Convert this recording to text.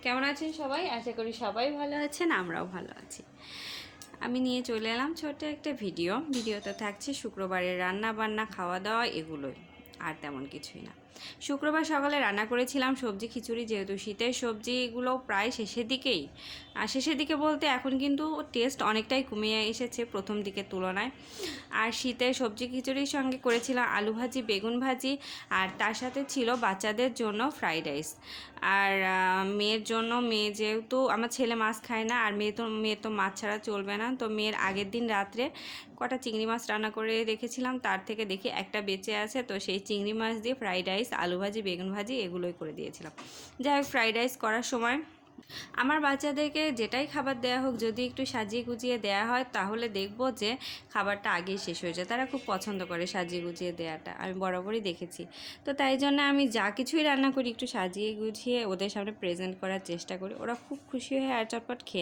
কেমন আছেন সবাই? আশা করি সবাই ভালো আছেন, আমরাও ভালো আছি। আমি নিয়ে চলে এলাম ছোট্ট একটা ভিডিওতে থাকছে শুক্রবারের রান্না বান্না, খাওয়া দাওয়া, এগুলোই, আর তেমন কিছুই না। শুক্রবার সকালে রান্না করেছিলাম সবজি খিচুড়ি, যেহেতু শীতের সবজিগুলো প্রায় শেষের দিকেই, আর শেষের দিকে বলতে এখন কিন্তু টেস্ট অনেকটাই কমিয়ে এসেছে প্রথম দিকের তুলনায়। আর শীতের সবজি খিচুড়ির সঙ্গে করেছিলাম আলু ভাজি, বেগুন ভাজি, আর তার সাথে ছিল বাচ্চাদের জন্য ফ্রাইড রাইস। আর মেয়ের জন্য, মেয়ে যেহেতু, আমার ছেলে মাছ খায় না, আর মেয়ে তো মাছ ছাড়া চলবে না, তো মেয়ের আগের দিন রাত্রে কটা চিংড়ি মাছ রান্না করে রেখেছিলাম, তার থেকে দেখি একটা বেঁচে আছে, তো সেই চিংড়ি মাছ দিয়ে ফ্রাইড রাইস, আলু ভাজি, বেগুন ভাজি এগুলোই করে দিয়েছিলাম। যাই হোক, ফ্রাইড রাইস করার সময় আমার বাচ্চাদেরকে যেটাই খাবার দেওয়া হোক, যদি একটু সাজিয়ে গুজিয়ে দেওয়া হয় তাহলে দেখবো যে খাবারটা আগেই শেষ হয়ে যায়। তারা খুব পছন্দ করে সাজিয়ে গুজিয়ে দেওয়াটা, আমি বরাবরই দেখেছি। তো তাই জন্য আমি যা কিছুই রান্না করি একটু সাজিয়ে গুছিয়ে ওদের সামনে প্রেজেন্ট করার চেষ্টা করি, ওরা খুব খুশি হয়ে আর চটপট খেয়ে